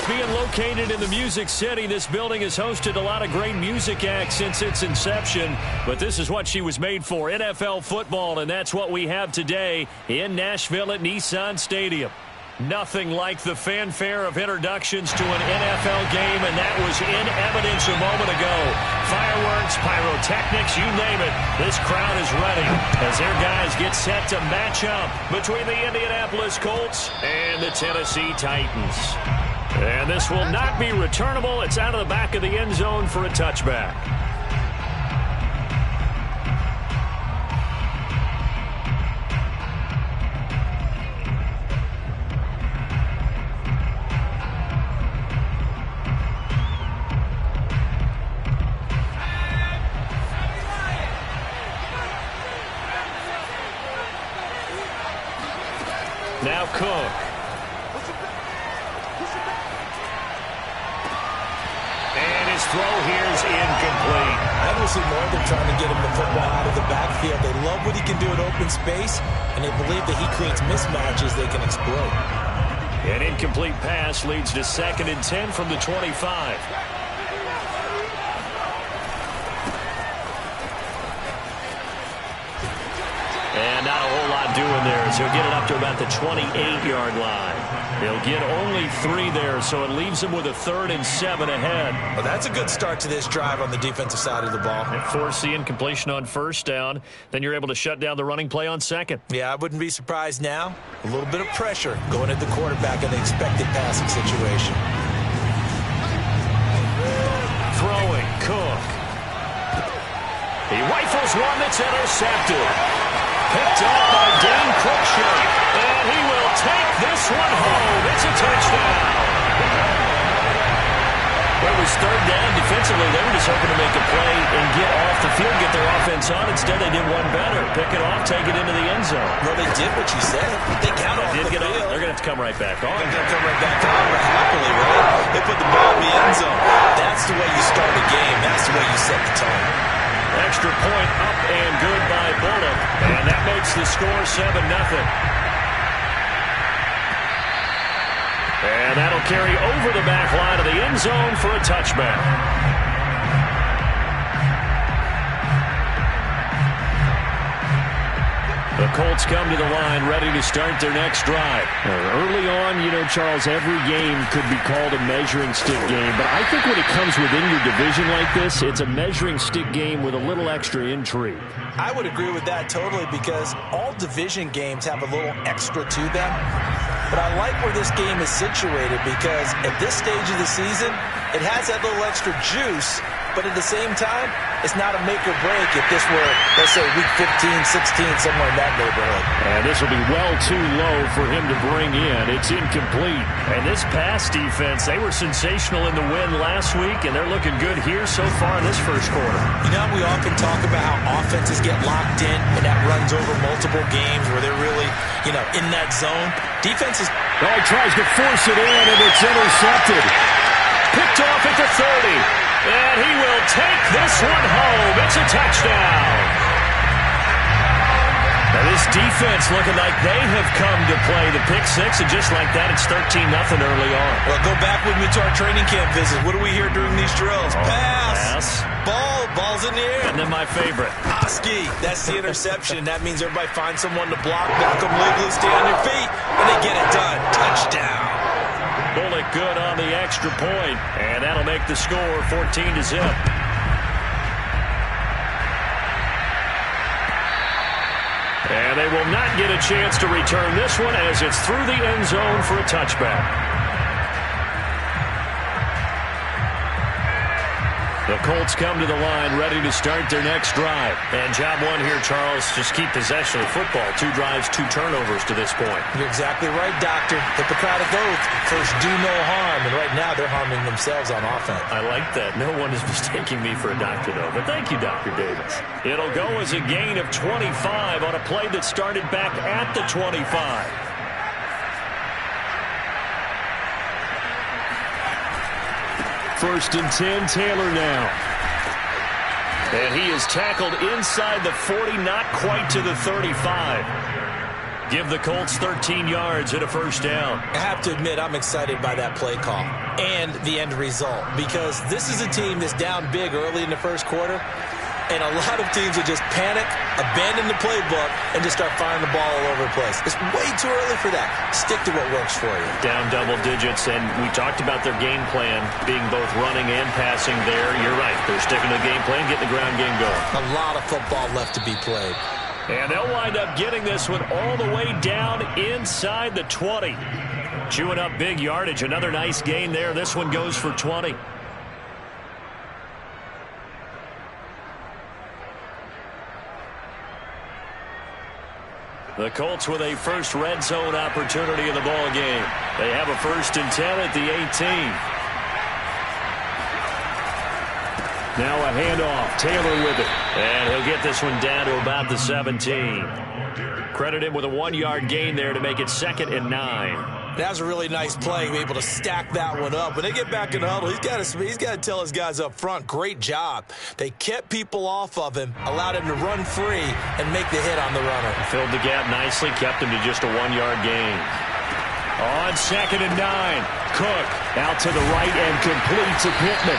being located in the Music City, this building has hosted a lot of great music acts since its inception. But this is what she was made for, NFL football, and that's what we have today in Nashville at Nissan Stadium. Nothing like the fanfare of introductions to an NFL game, and that was in evidence a moment ago. Fireworks, pyrotechnics, you name it. This crowd is ready as their guys get set to match up between the Indianapolis Colts and the Tennessee Titans. And this will not be returnable. It's out of the back of the end zone for a touchback. Now Cook. And his throw here is incomplete. I don't see more than trying to get him the football out of the backfield. They love what he can do in open space, and they believe that he creates mismatches they can exploit. An incomplete pass leads to 2nd and 10 from the 25. And not a whole lot doing there as he'll get it up to about the 28-yard line. He'll get only 3 there, so it leaves him with a 3rd and 7 ahead. Well, that's a good start to this drive on the defensive side of the ball. And force the incompletion on 1st down. Then you're able to shut down the running play on 2nd. Yeah, I wouldn't be surprised now. A little bit of pressure going at the quarterback in the expected passing situation. Throwing, Cook. He rifles one that's intercepted. Picked up by Dane Cruikshank, and he will take this one home. It's a touchdown. Well, it was 3rd down. Defensively, they were just hoping to make a play and get off the field, get their offense on. Instead, they did one better. Pick it off, take it into the end zone. Well, they did what you said. They got off the field. They're going to have to come right back on. They're going to come right back on, but happily, right? They put the ball in the end zone. That's the way you start a game. That's the way you set the tone. Extra point up and good by Bullock. And that makes the score 7-0. And that'll carry over the back line of the end zone for a touchback. The Colts come to the line ready to start their next drive. Early on, you know, Charles, every game could be called a measuring stick game. But I think when it comes within your division like this, it's a measuring stick game with a little extra intrigue. I would agree with that totally because all division games have a little extra to them. But I like where this game is situated because at this stage of the season, it has that little extra juice. But at the same time, it's not a make or break if this were, let's say, week 15, 16, somewhere in that neighborhood. And this will be well too low for him to bring in. It's incomplete. And this pass defense, they were sensational in the win last week, and they're looking good here so far in this first quarter. You know, we often talk about how offenses get locked in, and that runs over multiple games where they're really, you know, in that zone. Defenses... Oh, he tries to force it in, and it's intercepted. Picked off at the 30. And he will take this one home. It's a touchdown. Now this defense looking like they have come to play the pick six, and just like that, it's 13-0 early on. Well, go back with me to our training camp visit. What do we hear during these drills? Pass. Ball's in the air. And then my favorite. Oski. That's the interception. That means everybody finds someone to block them legally, stay on their feet, and they get it done. Touchdown. Bullock good on the extra point, and that'll make the score 14-0. And they will not get a chance to return this one as it's through the end zone for a touchback. The Colts come to the line ready to start their next drive. And job one here, Charles, just keep possession of the football. 2 drives, 2 turnovers to this point. You're exactly right, Doctor. Hippocratic oath. First, do no harm. And right now, they're harming themselves on offense. I like that. No one is mistaking me for a doctor, though. But thank you, Dr. Davis. It'll go as a gain of 25 on a play that started back at the 25. First and 10, Taylor now. And he is tackled inside the 40, not quite to the 35. Give the Colts 13 yards and a first down. I have to admit, I'm excited by that play call and the end result, because this is a team that's down big early in the first quarter, and a lot of teams will just panic, abandon the playbook, and just start firing the ball all over the place. It's way too early for that. Stick to what works for you. Down double digits, and we talked about their game plan being both running and passing there. You're right. They're sticking to the game plan, getting the ground game going. A lot of football left to be played. And they'll wind up getting this one all the way down inside the 20. Chewing up big yardage. Another nice gain there. This one goes for 20. The Colts with a first red zone opportunity in the ball game. They have a 1st and 10 at the 18. Now a handoff. Taylor with it. And he'll get this one down to about the 17. Credit him with a 1-yard gain there to make it 2nd and 9. That was a really nice play, able to stack that one up. When they get back in the huddle, he's got to tell his guys up front, great job. They kept people off of him, allowed him to run free, and make the hit on the runner. Filled the gap nicely, kept him to just a 1-yard gain. On 2nd and 9, Cook out to the right and complete to Pittman.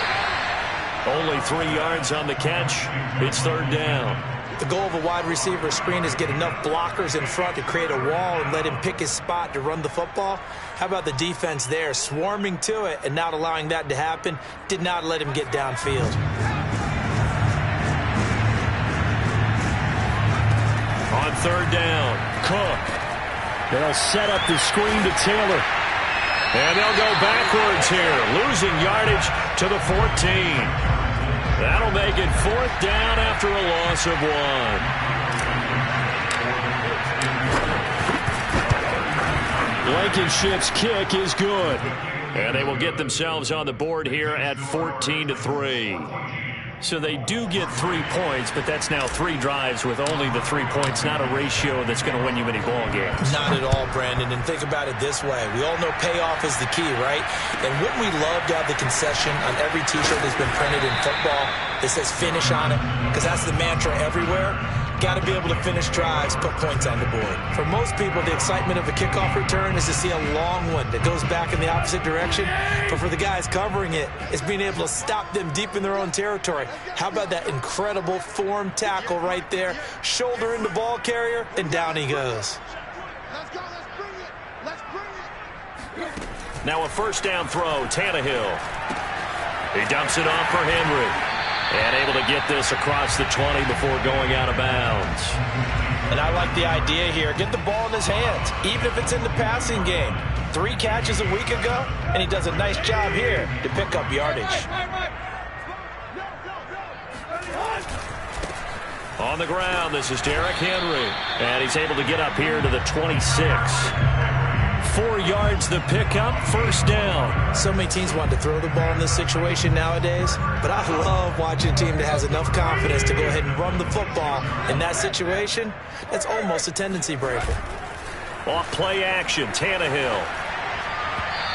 Only 3 yards on the catch. It's 3rd down. The goal of a wide receiver screen is get enough blockers in front to create a wall and let him pick his spot to run the football. How about the defense there, swarming to it and not allowing that to happen? Did not let him get downfield. On 3rd down, Cook. They'll set up the screen to Taylor. And they'll go backwards here, losing yardage to the 14. That'll make it 4th down after a loss of 1. Blankenship's kick is good. And they will get themselves on the board here at 14-3. So they do get 3 points, but that's now 3 drives with only the 3 points, not a ratio that's going to win you many ball games. Not at all, Brandon. And think about it this way. We all know payoff is the key, right? And wouldn't we love to have the concession on every T-shirt that's been printed in football that says finish on it? Because that's the mantra everywhere. Got to be able to finish drives, put points on the board. For most people, the excitement of a kickoff return is to see a long one that goes back in the opposite direction. But for the guys covering it, it's being able to stop them deep in their own territory. How about that incredible form tackle right there? Shoulder into ball carrier, and down he goes. Let's go. Let's bring it. Let's bring it. Now a 1st down throw, Tannehill. He dumps it off for Henry. And able to get this across the 20 before going out of bounds. And I like the idea here. Get the ball in his hands, even if it's in the passing game. 3 catches a week ago, and he does a nice job here to pick up yardage. On the ground, this is Derrick Henry. And he's able to get up here to the 26. 4 yards the pickup, 1st down. So many teams want to throw the ball in this situation nowadays, but I love watching a team that has enough confidence to go ahead and run the football in that situation. That's almost a tendency breaker. Off play action, Tannehill.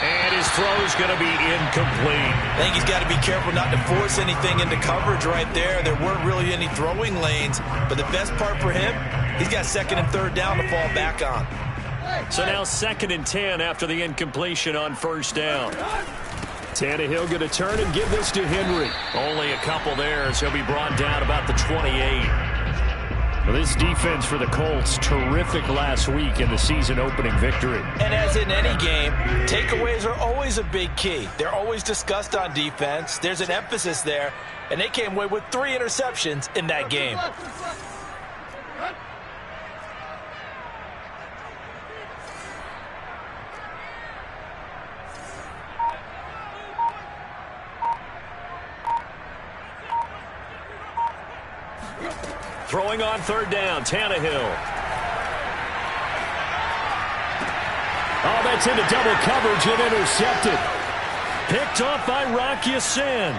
And his throw's going to be incomplete. I think he's got to be careful not to force anything into coverage right there. There weren't really any throwing lanes, but the best part for him, he's got 2nd and 3rd down to fall back on. So now 2nd and 10 after the incompletion on 1st down. Tannehill going to turn and give this to Henry. Only a couple there as he'll be brought down about the 28. Well, this defense for the Colts, terrific last week in the season-opening victory. And as in any game, takeaways are always a big key. They're always discussed on defense. There's an emphasis there, and they came away with 3 interceptions in that game. Throwing on 3rd down, Tannehill. Oh, that's into double coverage and intercepted. Picked off by Rock Ya-Sin.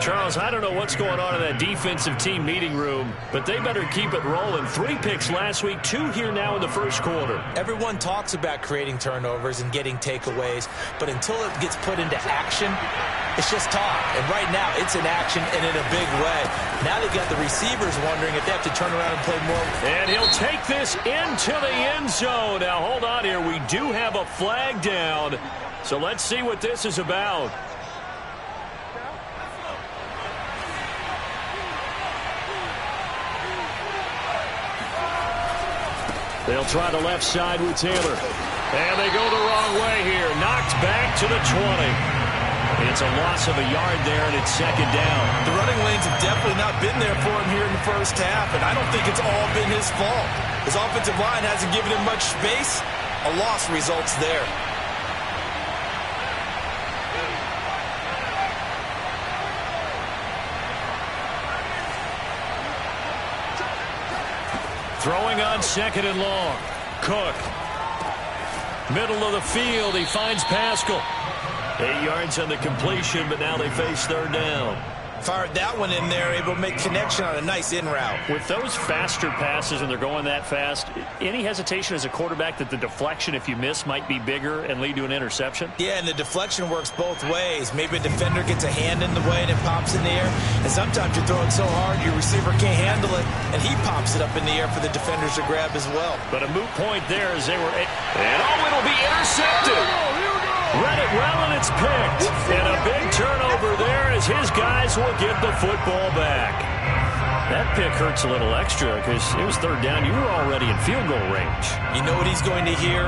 Charles, I don't know what's going on in that defensive team meeting room, but they better keep it rolling. 3 picks last week, 2 here now in the first quarter. Everyone talks about creating turnovers and getting takeaways, but until it gets put into action, it's just talk. And right now, it's in action and in a big way. Now they've got the receivers wondering if they have to turn around and play more. And he'll take this into the end zone. Now, hold on here. We do have a flag down, so let's see what this is about. They'll try the left side with Taylor. And they go the wrong way here. Knocked back to the 20. It's a loss of a yard there, and it's second down. The running lanes have definitely not been there for him here in the first half, and I don't think it's all been his fault. His offensive line hasn't given him much space. A loss results there. Throwing on second and long. Cook. Middle of the field. He finds Pascal. 8 yards on the completion, but now they face third down. Fired that one in there, able to make connection on a nice in route. With those faster passes and they're going that fast, any hesitation as a quarterback that the deflection, if you miss, might be bigger and lead to an interception? Yeah, and the deflection works both ways. Maybe a defender gets a hand in the way and it pops in the air. And sometimes you're throwing so hard your receiver can't handle it, and he pops it up in the air for the defenders to grab as well. But a moot point there as they were... And it'll be intercepted! Read it well, and it's picked. And a big turnover there as his guys will get the football back. That pick hurts a little extra because it was third down. You were already in field goal range. You know what he's going to hear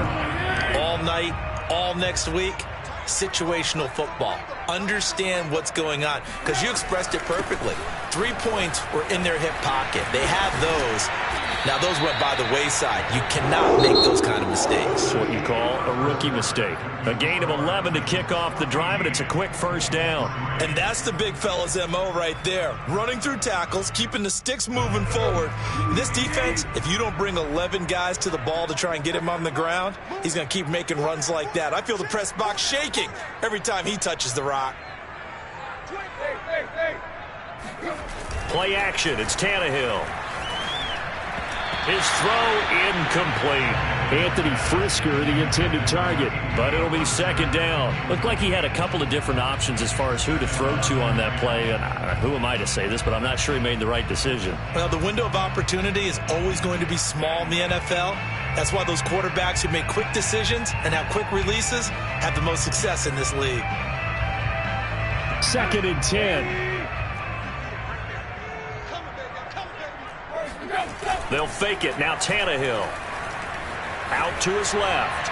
all night, all next week? Situational football. Understand what's going on, because you expressed it perfectly. 3 points were in their hip pocket. They have those. Now, those went by the wayside. You cannot make those kind of mistakes. That's what you call a rookie mistake. A gain of 11 to kick off the drive, and it's a quick first down. And that's the big fella's MO right there. Running through tackles, keeping the sticks moving forward. This defense, if you don't bring 11 guys to the ball to try and get him on the ground, he's going to keep making runs like that. I feel the press box shaking every time he touches the rock. Play action. It's Tannehill. His throw incomplete. Anthony Frisker, the intended target, but it'll be second down. Looked like he had a couple of different options as far as who to throw to on that play. And who am I to say this, but I'm not sure he made the right decision. Well, the window of opportunity is always going to be small in the NFL. That's why those quarterbacks who make quick decisions and have quick releases have the most success in this league. Second and 10. They'll fake it. Now Tannehill. Out to his left.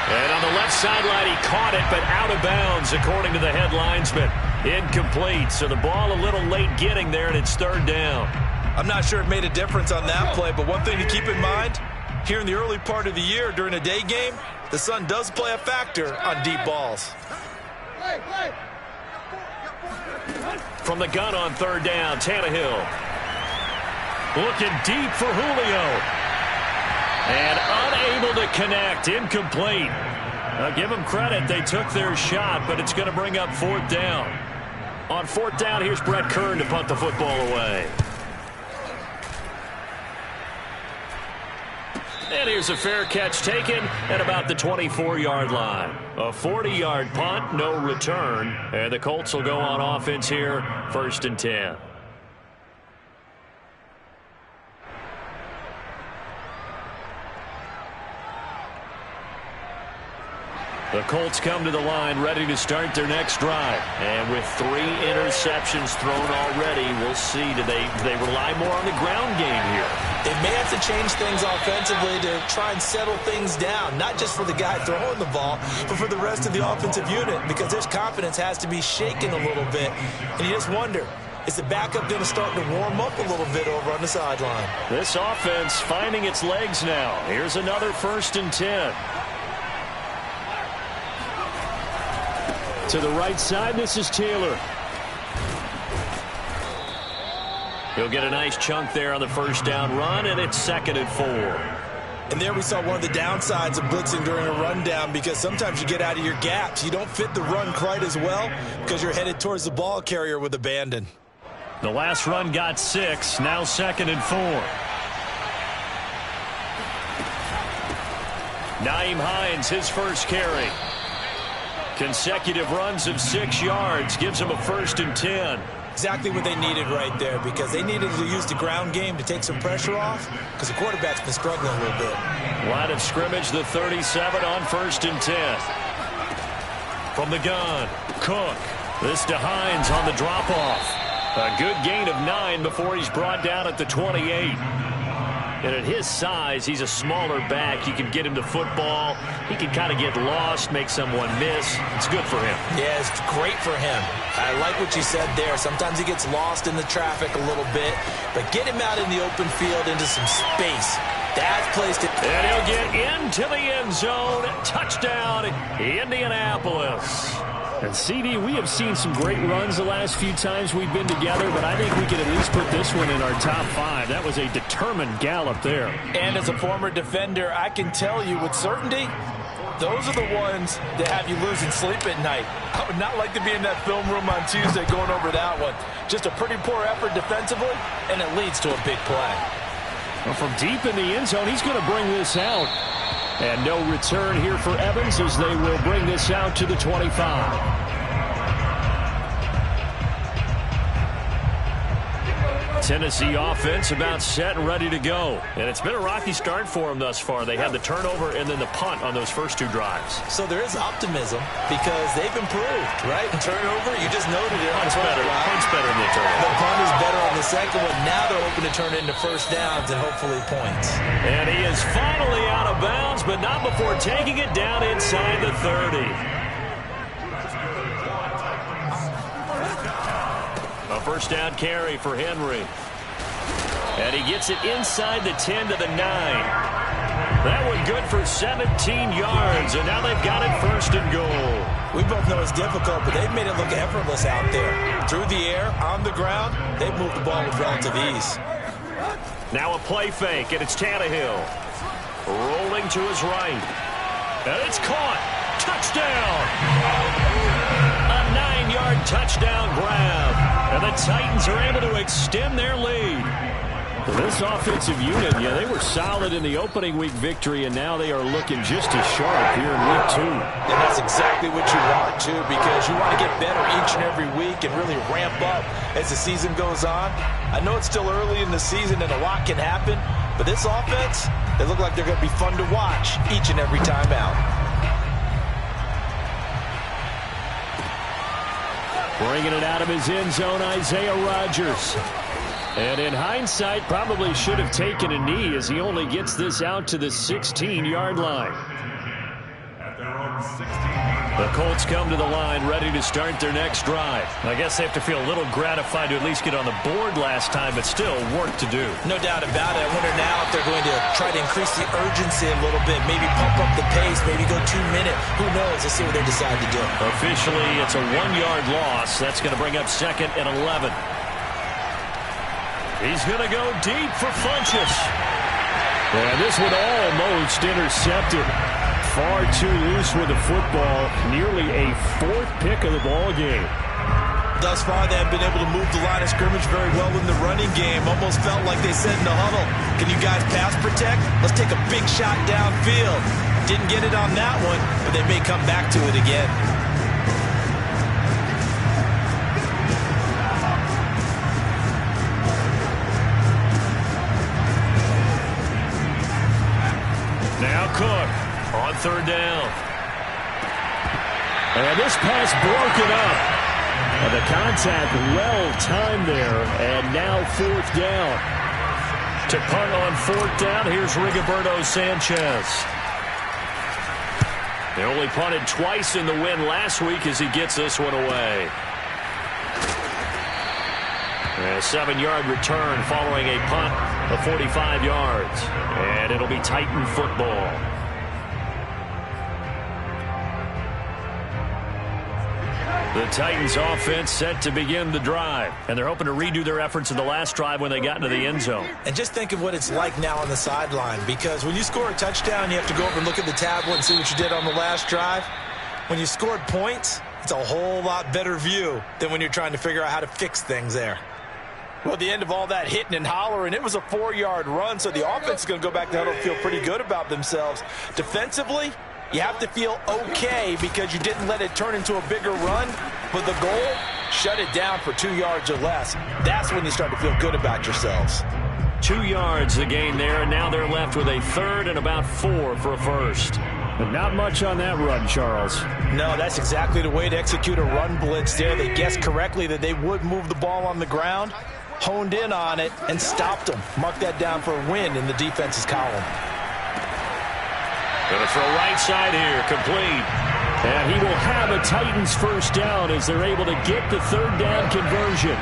And on the left sideline, he caught it, but out of bounds, according to the head linesman. Incomplete. So the ball a little late getting there, and it's third down. I'm not sure it made a difference on that play, but one thing to keep in mind, here in the early part of the year during a day game, the sun does play a factor on deep balls. From the gun on third down, Tannehill. Looking deep for Julio. And unable to connect. Incomplete. Now give them credit. They took their shot, but it's going to bring up fourth down. On fourth down, here's Brett Kern to punt the football away. And here's a fair catch taken at about the 24-yard line. A 40-yard punt, no return. And the Colts will go on offense here, first and 10. The Colts come to the line ready to start their next drive. And with 3 interceptions thrown already, we'll see. Do they rely more on the ground game here? They may have to change things offensively to try and settle things down, not just for the guy throwing the ball, but for the rest of the offensive unit, because their confidence has to be shaken a little bit. And you just wonder, is the backup going to start to warm up a little bit over on the sideline? This offense finding its legs now. Here's another first and 10. To the right side, this is Taylor. He'll get a nice chunk there on the first down run, and it's second and 4. And there we saw one of the downsides of blitzing during a rundown, because sometimes you get out of your gaps. You don't fit the run quite as well because you're headed towards the ball carrier with abandon. The last run got 6, now 2nd and 4. Nyheim Hines, his first carry. Consecutive runs of 6 yards gives him a 1st and 10. Exactly what they needed right there, because they needed to use the ground game to take some pressure off, because the quarterback's been struggling a little bit. Line of scrimmage, the 37 on 1st and 10. From the gun, Cook. This to Hines on the drop-off. A good gain of 9 before he's brought down at the 28. And at his size, he's a smaller back. You can get him the football. He can kind of get lost, make someone miss. It's good for him. Yeah, it's great for him. I like what you said there. Sometimes he gets lost in the traffic a little bit, but get him out in the open field into some space. That's placed it. And he'll get into the end zone. Touchdown, Indianapolis. And CD, we have seen some great runs the last few times we've been together, but I think we can at least put this one in our top 5. That was a determined gallop there. And as a former defender, I can tell you with certainty, those are the ones that have you losing sleep at night. I would not like to be in that film room on Tuesday going over that one. Just a pretty poor effort defensively, and it leads to a big play. Well, from deep in the end zone, he's going to bring this out. And no return here for Evans as they will bring this out to the 25. Tennessee offense about set and ready to go. And it's been a rocky start for them thus far. They had the turnover and then the punt on those first 2 drives. So there is optimism because they've improved, right? And turnover, you just noted it. Punt's better. Punt's better than the turnover. The punt is better on the second one. Now they're hoping to turn it into first downs and hopefully points. And he is finally out of bounds, but not before taking it down inside the 30. A first down carry for Henry. And he gets it inside the 10 to the 9. That one good for 17 yards, and now they've got it 1st and goal. We both know it's difficult, but they've made it look effortless out there. Through the air, on the ground, they've moved the ball with relative ease. Now a play fake, and it's Tannehill. Rolling to his right. And it's caught. Touchdown! A 9-yard touchdown grab. And the Titans are able to extend their lead. This offensive unit, yeah, they were solid in the opening week victory, and now they are looking just as sharp here in week 2. And that's exactly what you want, too, because you want to get better each and every week and really ramp up as the season goes on. I know it's still early in the season and a lot can happen, but this offense, they look like they're going to be fun to watch each and every time out. Bringing it out of his end zone, Isaiah Rodgers. And in hindsight, probably should have taken a knee as he only gets this out to the 16-yard line. The Colts come to the line ready to start their next drive. I guess they have to feel a little gratified to at least get on the board last time, but still work to do. No doubt about it. I wonder now if they're going to try to increase the urgency a little bit, maybe pump up the pace, maybe go 2-minute. Who knows? Let's see what they decide to do. Officially, it's a 1-yard loss. That's going to bring up 2nd and 11. He's going to go deep for Funchess. And this one almost intercepted. Far too loose with the football. Nearly a 4th pick of the ball game. Thus far, they have been able to move the line of scrimmage very well in the running game. Almost felt like they said in the huddle, can you guys pass protect? Let's take a big shot downfield. Didn't get it on that one, but they may come back to it again. Now Cook on 3rd down. And this pass broken up. And the contact well-timed there. And now 4th down. To punt on 4th down, here's Rigoberto Sanchez. They only punted twice in the win last week as he gets this one away. A 7-yard return following a punt of 45 yards. And it'll be Titan football. The Titans offense set to begin the drive, and they're hoping to redo their efforts in the last drive when they got into the end zone. And just think of what it's like now on the sideline, because when you score a touchdown, you have to go over and look at the tablet and see what you did on the last drive. When you scored points, it's a whole lot better view than when you're trying to figure out how to fix things there. Well, at the end of all that hitting and hollering, it was a 4-yard run, so the offense is going to go back to huddle and feel pretty good about themselves. Defensively, you have to feel okay because you didn't let it turn into a bigger run, but the goal, shut it down for 2 yards or less. That's when you start to feel good about yourselves. 2 yards the gain there, and now they're left with a third and about 4 for a first. But not much on that run, Charles. No, that's exactly the way to execute a run blitz there. They guessed correctly that they would move the ball on the ground, honed in on it, and stopped them. Mark that down for a win in the defense's column. Going to throw right side here, complete. And he will have a Titans first down as they're able to get the third down conversion.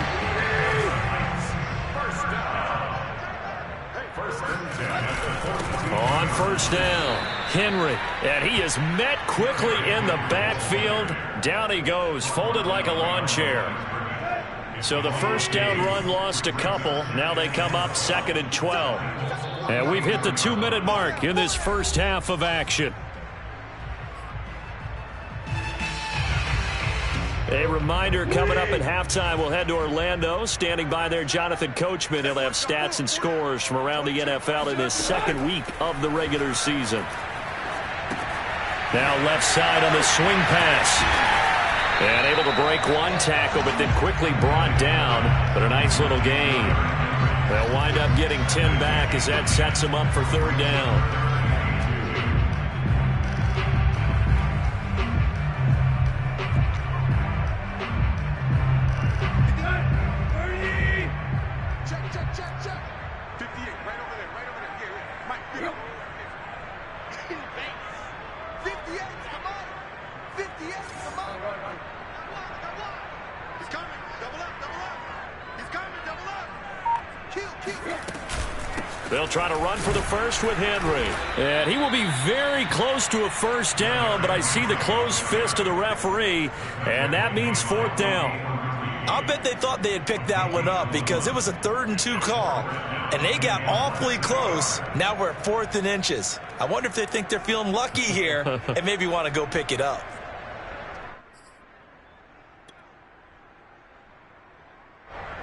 On first down, Henry. And he is met quickly in the backfield. Down he goes, folded like a lawn chair. So the first down run lost a couple. Now they come up 2nd and 12. And we've hit the 2-minute mark in this first half of action. A reminder, coming up at halftime, we'll head to Orlando. Standing by there, Jonathan Coachman. He'll have stats and scores from around the NFL in his second week of the regular season. Now left side on the swing pass. And able to break one tackle, but then quickly brought down. But a nice little gain. They'll wind up getting 10 back as that sets them up for third down. They'll try to run for the first with Henry. And he will be very close to a first down, but I see the closed fist of the referee, and that means fourth down. I'll bet they thought they had picked that one up because it was a 3rd and 2 call, and they got awfully close. Now we're at 4th and inches. I wonder if they think they're feeling lucky here and maybe want to go pick it up.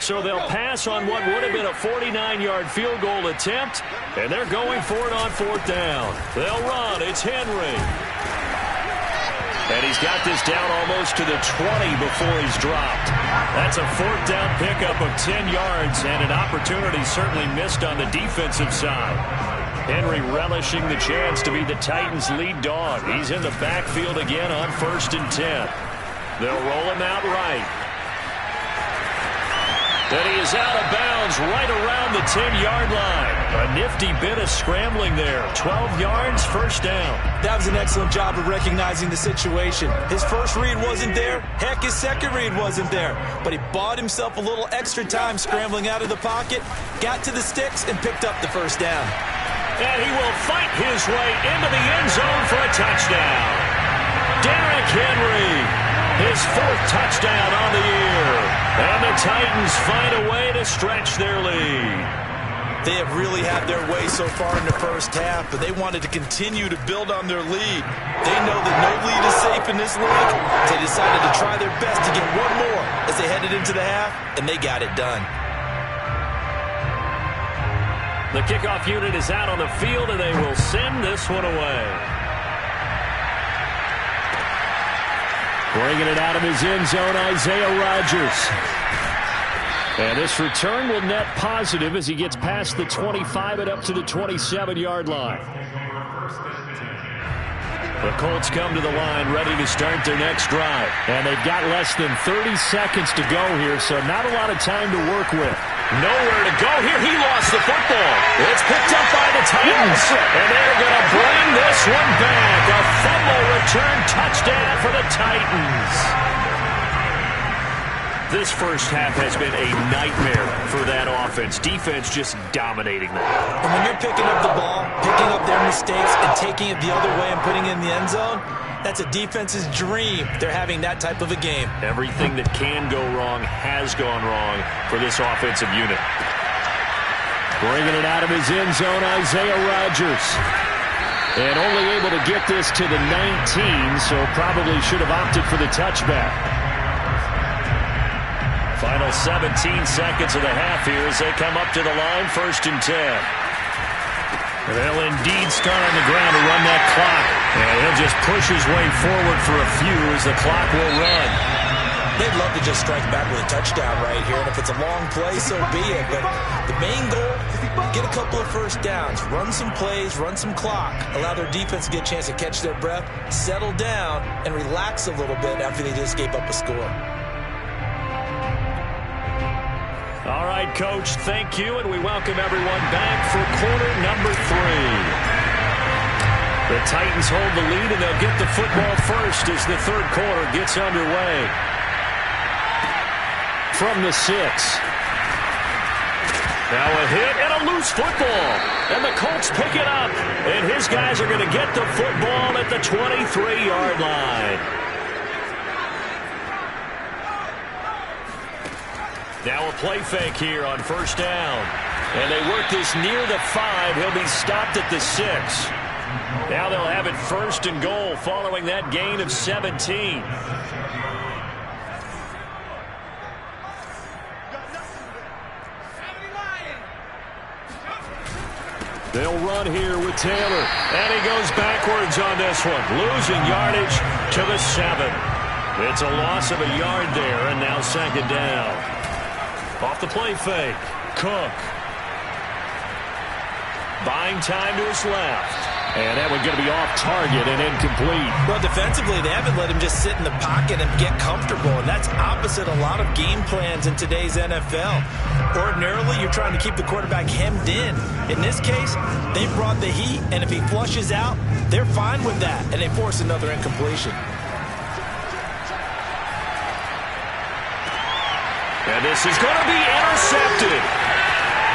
So they'll pass on what would have been a 49-yard field goal attempt, and they're going for it on fourth down. They'll run. It's Henry. And he's got this down almost to the 20 before he's dropped. That's a fourth down pickup of 10 yards, and an opportunity certainly missed on the defensive side. Henry relishing the chance to be the Titans' lead dog. He's in the backfield again on 1st and 10. They'll roll him out right. And he is out of bounds right around the 10-yard line. A nifty bit of scrambling there. 12 yards, first down. That was an excellent job of recognizing the situation. His first read wasn't there. Heck, his second read wasn't there. But he bought himself a little extra time scrambling out of the pocket, got to the sticks, and picked up the first down. And he will fight his way into the end zone for a touchdown. Derrick Henry. His 4th touchdown on the year. And the Titans find a way to stretch their lead. They have really had their way so far in the first half, but they wanted to continue to build on their lead. They know that no lead is safe in this league. They decided to try their best to get one more as they headed into the half, and they got it done. The kickoff unit is out on the field, and they will send this one away. Bringing it out of his end zone, Isaiah Rodgers. And this return will net positive as he gets past the 25 and up to the 27-yard line. The Colts come to the line ready to start their next drive. And they've got less than 30 seconds to go here, so not a lot of time to work with. Nowhere to go here. He lost the football. It's picked up by the Titans. And they're going to bring this one back. A fumble return touchdown for the Titans. This first half has been a nightmare for that offense. Defense just dominating them. And when you're picking up the ball, picking up their mistakes, and taking it the other way and putting it in the end zone, that's a defense's dream. They're having that type of a game. Everything that can go wrong has gone wrong for this offensive unit. Bringing it out of his end zone, Isaiah Rodgers. And only able to get this to the 19, so probably should have opted for the touchback. Final 17 seconds of the half here as they come up to the line, 1st and 10. They'll indeed start on the ground to run that clock. And he'll just push his way forward for a few as the clock will run. They'd love to just strike back with a touchdown right here, and if it's a long play, so be it. But the main goal, get a couple of first downs, run some plays, run some clock, allow their defense to get a chance to catch their breath, settle down, and relax a little bit after they just gave up a score. All right, Coach, thank you, and we welcome everyone back for quarter number 3. The Titans hold the lead, and they'll get the football first as the third quarter gets underway. From the 6. Now a hit and a loose football. And the Colts pick it up. And his guys are going to get the football at the 23-yard line. Now a play fake here on 1st down. And they work this near the 5. He'll be stopped at the 6. Now they'll have it 1st and goal following that gain of 17. They'll run here with Taylor. And he goes backwards on this one. Losing yardage to the 7. It's a loss of a yard there, and now 2nd down. Off the play fake. Cook. Buying time to his left. And that one going to be off target and incomplete. Well, defensively, they haven't let him just sit in the pocket and get comfortable, and that's opposite a lot of game plans in today's NFL. Ordinarily, you're trying to keep the quarterback hemmed in. In this case, they brought the heat, and if he flushes out, they're fine with that, and they force another incompletion. And this is going to be intercepted.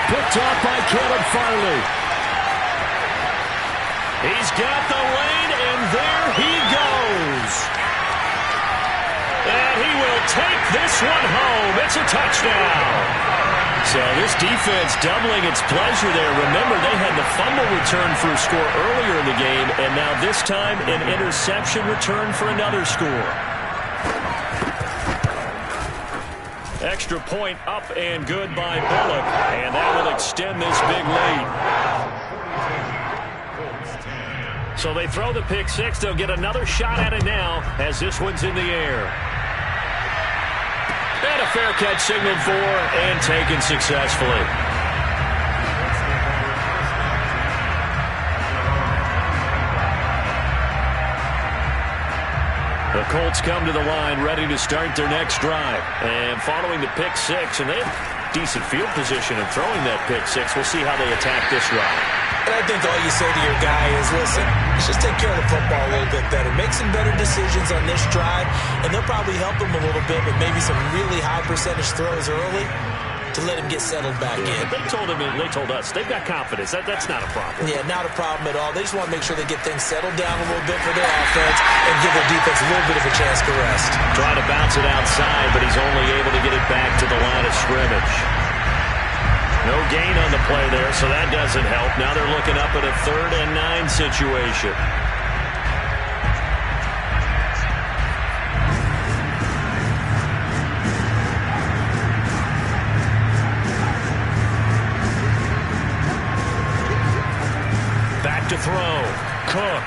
Picked off by Caleb Farley. He's got the lane, and there he goes. And he will take this one home. It's a touchdown. So this defense doubling its pleasure there. Remember, they had the fumble return for a score earlier in the game, and now this time an interception return for another score. Extra point up and good by Bullock, and that will extend this big lead. So they throw the pick 6. They'll get another shot at it now as this one's in the air. And a fair catch signaled for and taken successfully. The Colts come to the line ready to start their next drive. And following the pick 6, and they have decent field position in throwing that pick 6. We'll see how they attack this drive. And I think all you say to your guy is, listen, let's just take care of the football a little bit better. Make some better decisions on this drive, and they'll probably help him a little bit with maybe some really high percentage throws early to let him get settled back in. They told us they've got confidence. That's not a problem. Yeah, not a problem at all. They just want to make sure they get things settled down a little bit for their offense and give their defense a little bit of a chance to rest. Trying to bounce it outside, but he's only able to get it back to the line of scrimmage. No gain on the play there, so that doesn't help. Now they're looking up at a 3rd and 9 situation. Back to throw. Cook.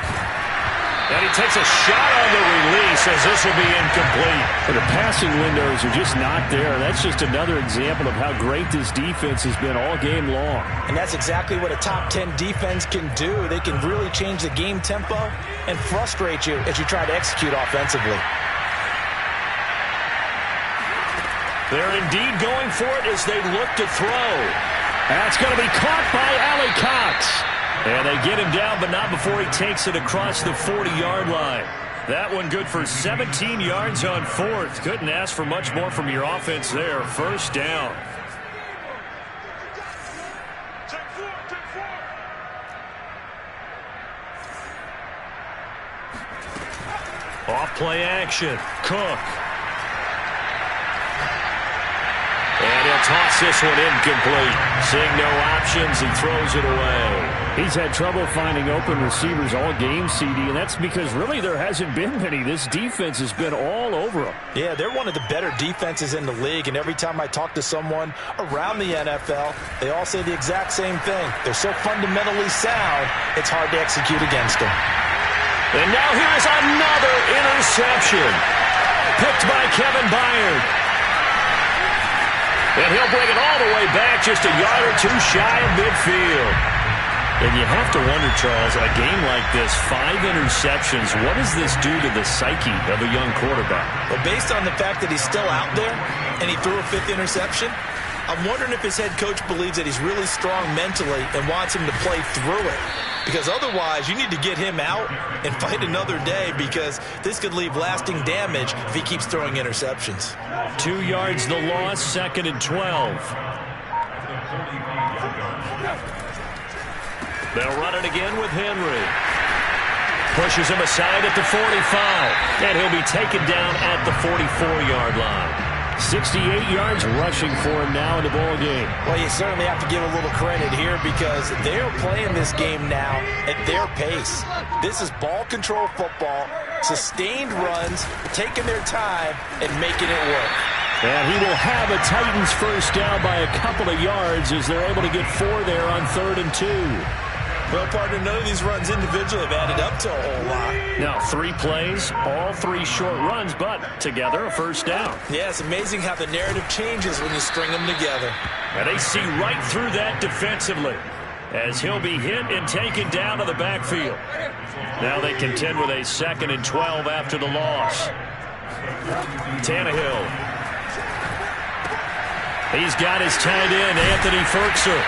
And he takes a shot on the release as this will be incomplete. And the passing windows are just not there. That's just another example of how great this defense has been all game long. And that's exactly what a top 10 defense can do. They can really change the game tempo and frustrate you as you try to execute offensively. They're indeed going for it as they look to throw. That's going to be caught by Allie Cox. And they get him down, but not before he takes it across the 40-yard line. That one good for 17 yards on fourth. Couldn't ask for much more from your offense there. First down. Off play action. Cook. And he'll toss this one incomplete. Seeing no options, he throws it away. He's had trouble finding open receivers all game, CD, and that's because really there hasn't been many. This defense has been all over them. Yeah, they're one of the better defenses in the league, and every time I talk to someone around the NFL, they all say the exact same thing. They're so fundamentally sound, it's hard to execute against them. And now here's another interception. Picked by Kevin Byard. And he'll bring it all the way back, just a yard or two shy of midfield. And you have to wonder, Charles, a game like this, 5 interceptions, what does this do to the psyche of a young quarterback? Well, based on the fact that he's still out there and he threw a 5th interception, I'm wondering if his head coach believes that he's really strong mentally and wants him to play through it. Because otherwise, you need to get him out and fight another day, because this could leave lasting damage if he keeps throwing interceptions. 2 yards the loss, 2nd and 12. They'll run it again with Henry. Pushes him aside at the 45. And he'll be taken down at the 44-yard line. 68 yards rushing for him now in the ball game. Well, you certainly have to give a little credit here, because they're playing this game now at their pace. This is ball control football, sustained runs, taking their time and making it work. And he will have a Titans first down by a couple of yards as they're able to get 4 there on 3rd and 2. Well, partner, none of these runs individually have added up to a whole lot. Now, 3 plays, all 3 short runs, but together a first down. Yeah, it's amazing how the narrative changes when you string them together. And they see right through that defensively as he'll be hit and taken down to the backfield. Now they contend with a 2nd and 12 after the loss. Tannehill. He's got his tight end, Anthony Ferkser.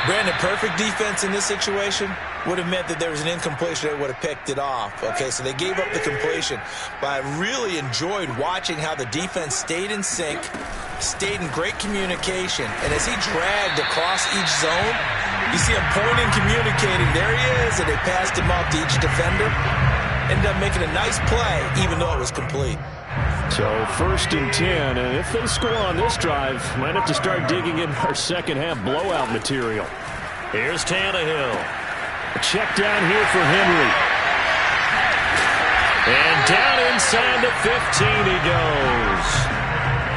Brandon, perfect defense in this situation would have meant that there was an incompletion. They would have picked it off. Okay, so they gave up the completion. But I really enjoyed watching how the defense stayed in sync, stayed in great communication. And as he dragged across each zone, you see him pointing, communicating. There he is, and they passed him off to each defender. Ended up making a nice play, even though it was complete. So 1st and 10, and if they score on this drive, might have to start digging in our second half blowout material. Here's Tannehill. A check down here for Henry. And down inside the 15 he goes.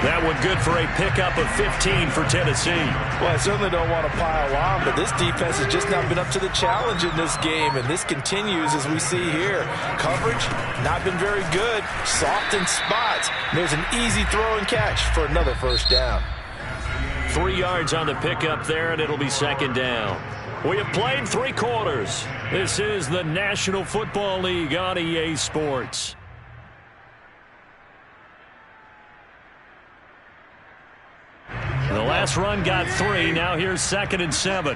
That one good for a pickup of 15 for Tennessee. Well, I certainly don't want to pile on, but this defense has just not been up to the challenge in this game, and this continues as we see here. Coverage, not been very good. Soft in spots. There's an easy throw and catch for another first down. 3 yards on the pickup there, and it'll be 2nd down. We have played 3 quarters. This is the National Football League on EA Sports. The last run got 3. Now here's 2nd and 7.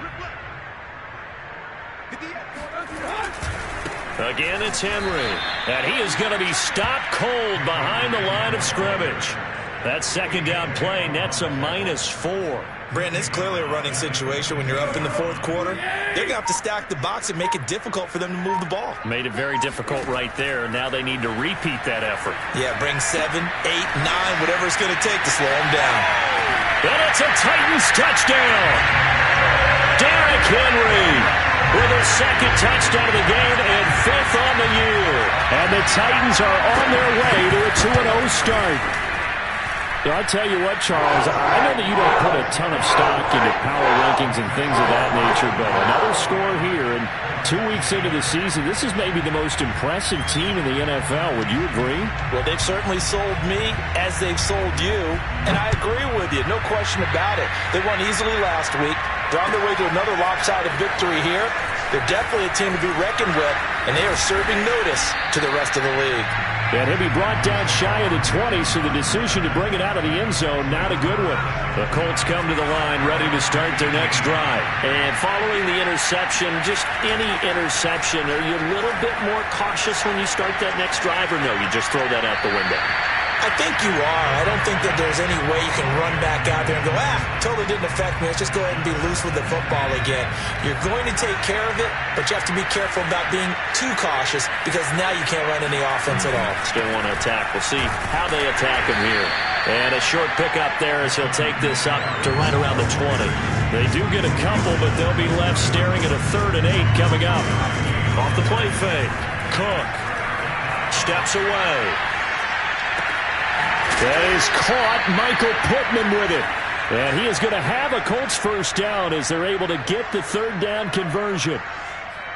Again, it's Henry. And he is going to be stopped cold behind the line of scrimmage. That 2nd down play nets a -4. Brandon, it's clearly a running situation when you're up in the 4th quarter. They're going to have to stack the box and make it difficult for them to move the ball. Made it very difficult right there. Now they need to repeat that effort. Yeah, bring 7, 8, 9, whatever it's going to take to slow them down. And it's a Titans touchdown. Derrick Henry with his 2nd touchdown of the game and 5th on the year. And the Titans are on their way to a 2-0 start. So I'll tell you what, Charles, I know that you don't put a ton of stock into power rankings and things of that nature, but another score here, and 2 weeks into the season, this is maybe the most impressive team in the NFL. Would you agree? Well, they've certainly sold me as they've sold you, and I agree with you, no question about it. They won easily last week. They're on their way to another lopsided victory here. They're definitely a team to be reckoned with, and they are serving notice to the rest of the league. And he'll be brought down shy of the 20, so the decision to bring it out of the end zone, not a good one. The Colts come to the line ready to start their next drive. And following the interception, just any interception, are you a little bit more cautious when you start that next drive, or no, you just throw that out the window? I think you are. I don't think that there's any way you can run back out there and go, totally didn't affect me. Let's just go ahead and be loose with the football again. You're going to take care of it, but you have to be careful about being too cautious because now you can't run any offense at all. Still want to attack. We'll see how they attack him here. And a short pickup there as he'll take this up to right around the 20. They do get a couple, but they'll be left staring at a 3rd and 8 coming up. Off the play fake. Cook steps away. That is caught. Michael Pittman with it. And he is going to have a Colts first down as they're able to get the 3rd down conversion.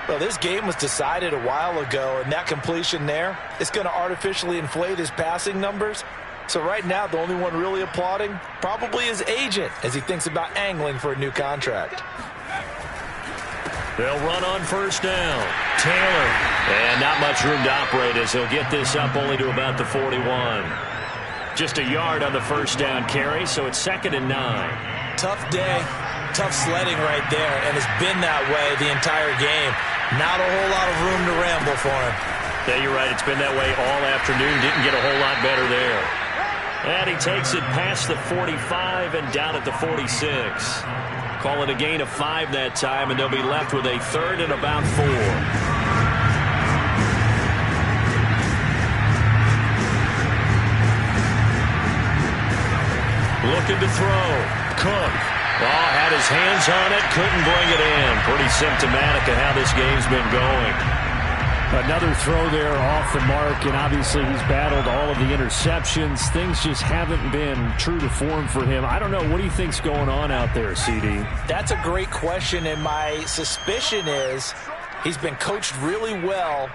Well, this game was decided a while ago, and that completion there is going to artificially inflate his passing numbers. So right now, the only one really applauding probably his agent as he thinks about angling for a new contract. They'll run on first down. Taylor. And not much room to operate as he'll get this up only to about the 41. Just a yard on the first down carry, so it's 2nd and 9. Tough day, tough sledding right there, and it's been that way the entire game. Not a whole lot of room to ramble for him. Yeah, you're right. It's been that way all afternoon. Didn't get a whole lot better there. And he takes it past the 45 and down at the 46. Call it a gain of 5 that time, and they'll be left with a 3rd and about 4. Looking to throw. Cook. Oh, had his hands on it. Couldn't bring it in. Pretty symptomatic of how this game's been going. Another throw there off the mark, and obviously he's battled all of the interceptions. Things just haven't been true to form for him. I don't know. What do you think's going on out there, CD? That's a great question, and my suspicion is he's been coached really well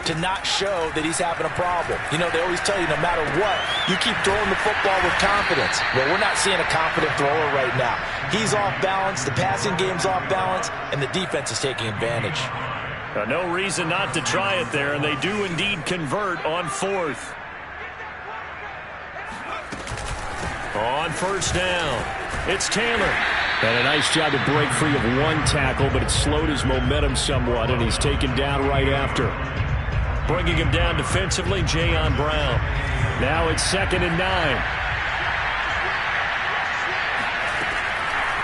to not show that he's having a problem. You know, they always tell you no matter what, you keep throwing the football with confidence. Well, we're not seeing a confident thrower right now. He's off balance, the passing game's off balance, and the defense is taking advantage. No reason not to try it there, and they do indeed convert on 4th. On first down, it's Taylor. And a nice job to break free of one tackle, but it slowed his momentum somewhat, and he's taken down right after. Bringing him down defensively, Jayon Brown. Now it's 2nd and 9.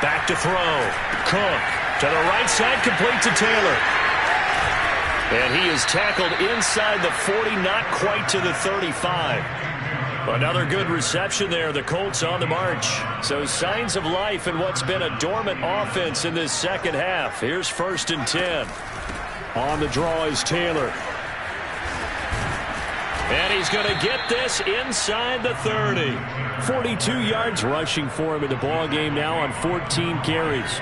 Back to throw. Cook to the right side, complete to Taylor. And he is tackled inside the 40, not quite to the 35. Another good reception there. The Colts on the march. So signs of life in what's been a dormant offense in this second half. Here's 1st and 10. On the draw is Taylor. And he's going to get this inside the 30. 42 yards rushing for him in the ball game now on 14 carries.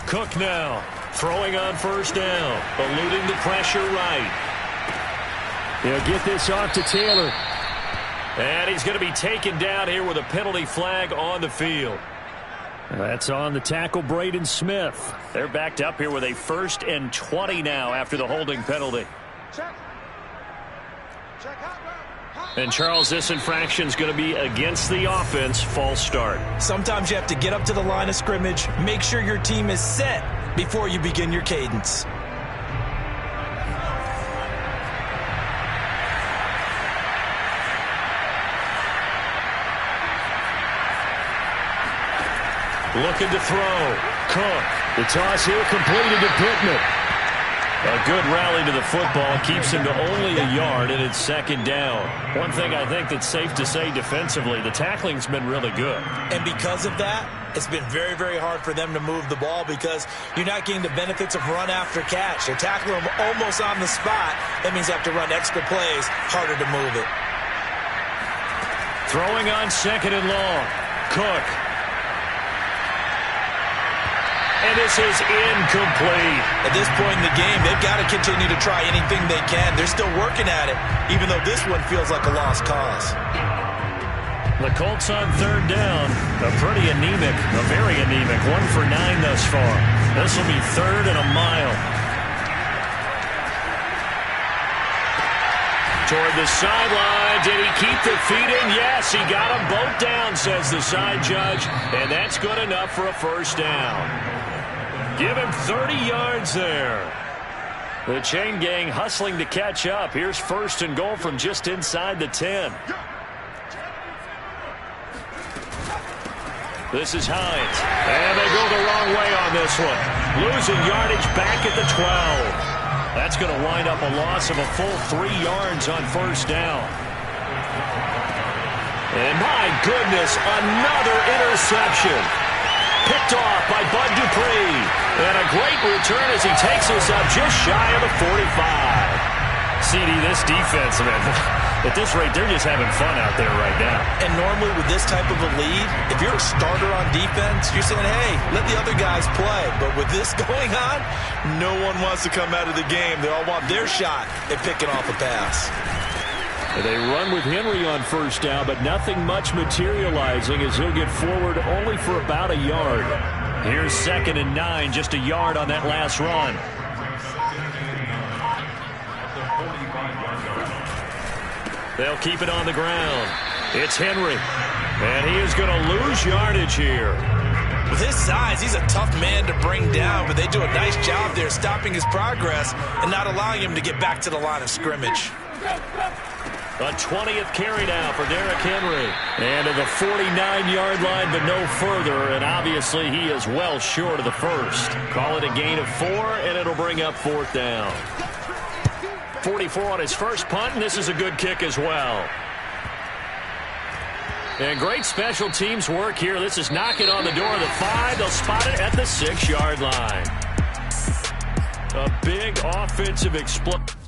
Cook now throwing on first down, eluding the pressure right. They'll get this off to Taylor. And he's going to be taken down here with a penalty flag on the field. That's on the tackle, Braden Smith. They're backed up here with a 1st and 20 now after the holding penalty. And, Charles, this infraction is going to be against the offense. False start. Sometimes you have to get up to the line of scrimmage, make sure your team is set before you begin your cadence. Looking to throw. Cook. The toss here completed to Pittman. A good rally to the football keeps him to only a yard, and it's 2nd down. One thing I think that's safe to say defensively, the tackling's been really good. And because of that, it's been very, very hard for them to move the ball because you're not getting the benefits of run after catch. They're tackling them almost on the spot. That means you have to run extra plays, harder to move it. Throwing on 2nd and long. Cook. And this is incomplete. At this point in the game, they've got to continue to try anything they can. They're still working at it, even though this one feels like a lost cause. The Colts on third down. A very anemic 1 for 9 thus far. This will be third and a mile. Toward the sideline. Did he keep the feet in? Yes, he got them both down, says the side judge. And that's good enough for a first down. Give him 30 yards there. The chain gang hustling to catch up. Here's first and goal from just inside the 10. This is Hines. And they go the wrong way on this one. Losing yardage back at the 12. That's going to wind up a loss of a full 3 yards on first down. And my goodness, another interception. Picked off by Bud Dupree. And a great return as he takes us up just shy of the 45. CD, this defense, man, at this rate, they're just having fun out there right now. And normally with this type of a lead, if you're a starter on defense, you're saying, hey, let the other guys play. But with this going on, no one wants to come out of the game. They all want their shot at picking off a pass. They run with Henry on first down, but nothing much materializing as he'll get forward only for about a yard. Here's 2nd and 9, just a yard on that last run. They'll keep it on the ground. It's Henry, and he is going to lose yardage here. With his size, he's a tough man to bring down, but they do a nice job there stopping his progress and not allowing him to get back to the line of scrimmage. A 20th carry now for Derrick Henry. And to the 49-yard line, but no further. And obviously, he is well short of the first. Call it a gain of 4, and it'll bring up 4th down. 44 on his first punt, and this is a good kick as well. And great special teams work here. This is knocking on the door of the 5. They'll spot it at the 6-yard line. A big offensive explosion.